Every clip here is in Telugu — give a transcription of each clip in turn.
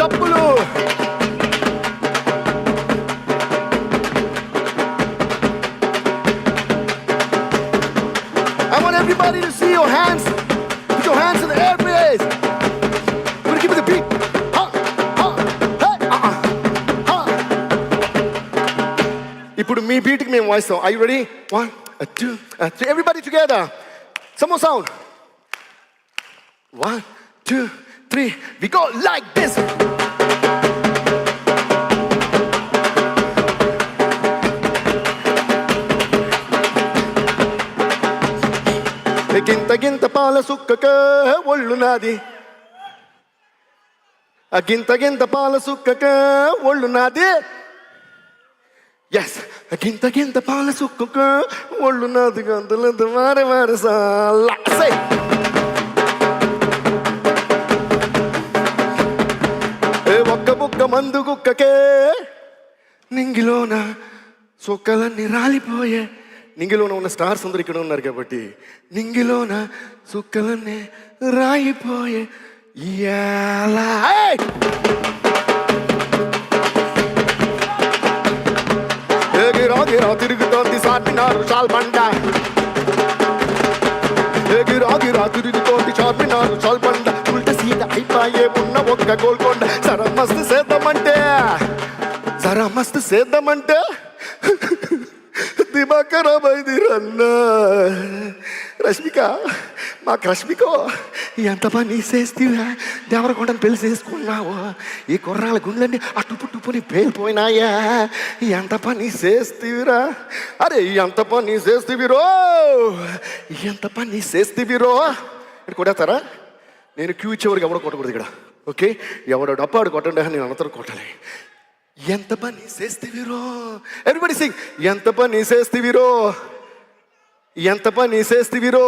డప్పులు. I want everybody to see your hands. Put your hands in the air, please. We're gonna give it the beat. Ha, ha, hey, ha. ఇప్పుడు మీ బీట్కి మేము వాయిస్తాం. Are you ready? 1, 2, 3. Everybody together. Some more sound. 1, 2, 3. We go like this. గింత పాల సుక్కక ఒళ్ళు నాది, గింత పాల సుక్కక ఒళ్ళు నాది. ఎస్, గింత పాల సుక్కక ఒళ్ళు నాది, గంతులంత వారే సాలా. ఒక్క బుక్క మందు గుక్కకే నింగిలోన సుక్కలన్నీ రాలిపోయే. నింగిలోన ఉన్న స్టార్స్ అందరు ఇక్కడ ఉన్నారు కాబట్టి నింగిలోన సుక్కలన్నీ రాయిపోయే. గిరా తిరుగుతోంది చార్మినారు చాల్బండ, గిరా తిరుగుతోంది చార్మినారు చాల్బండ. ఉల్ట సీత అయిపోయే ఉన్న ఒక్క గోల్కొండ. జరా మస్తు సేద్దామంటే దిమాగ్ ఖరాబ్ అయింది రన్నా. రష్మిక, మాకు రష్మికో ఎంత పని చేస్తీవా, దేవరకొండని పెళ్లి చేసుకున్నావు, ఈ కుర్రాల గుండెలన్నీ అట్టుపుట్టుపుని పేలిపోయినాయా, ఎంత పని చేస్తీవిరా, అరే ఎంత పని చేస్తీవిరో, ఎంత పని చేస్తీవిరో. ఇక్కడ కొడతారా? నేను క్యూ ఇచ్చేవారికి ఎవడో కొట్టకూడదు ఇక్కడ, ఓకే? ఎవడో డప్పాడు కొట్టండి, నేను అనంతరం కొట్టాలి. ఎంత పని చేస్తీవిరో. ఎవ్రీబడి సింగ్. ఎంత పని చేస్తీవిరో, ఎంత పని చేస్తీవిరో,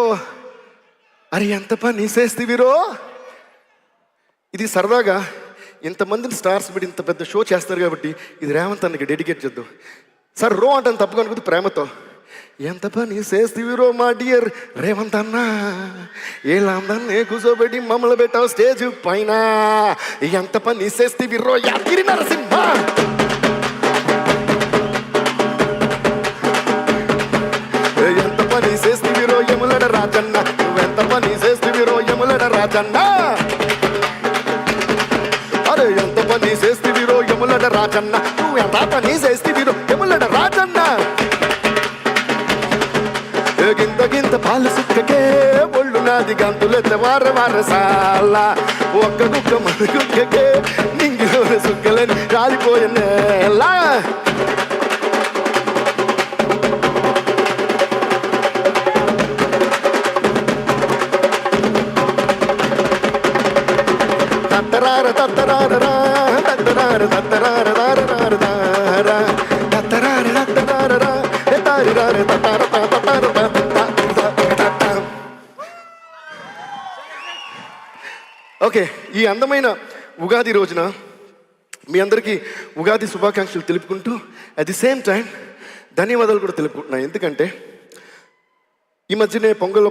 అరే ఎంత పని చేస్తీవిరో. ఇది సరదాగా ఇంతమందిని స్టార్స్ పెట్టి ఇంత పెద్ద షో చేస్తారు కాబట్టి ఇది రేవంత్ అన్నకి డెడికేట్ చేద్దాం. సార్ రో అంటాను తప్పుగా అనుకుంది ప్రేమతో. ఎంత పని చేస్తీవిరో మా డియర్ రేవంత్ అన్న, ఇలా అందరినీ కూర్చోబెట్టి మమ్మల్ని పెట్టావు స్టేజ్ పైన. ఎంత పని చేస్తీవిరో యాదగిరి నరసింహ. ఎంత పని చేస్తీవిరో యములడ రాజన్న, నువ్వెంత పని చేస్తీవిరో యములడ రాజన్న. అరే ఎంత పని చేస్తీవిరో యములడ రాజన్న, నువ్వెంత పని చేస్తీవిరో యములడ రాజన్న. గింత పాల సుక్కకే ఒళ్ళు నాది, గంతులెత్త వార సాలా. ఒక్క గుక్క మన గుక్కకే నింగిలో సుక్కలని రాలిపోయినేలా. తత్తరార తత్తరారా తత్తరార తత్తరార తత్తరార తత్తరార ఓకే, ఈ అందమైన ఉగాది రోజున మీ అందరికీ ఉగాది శుభాకాంక్షలు తెలుపుకుంటూ అట్ ది సేమ్ టైం ధన్యవాదాలు కూడా తెలుపుకుంటున్నాను. ఎందుకంటే ఈ మధ్యనే పొంగల్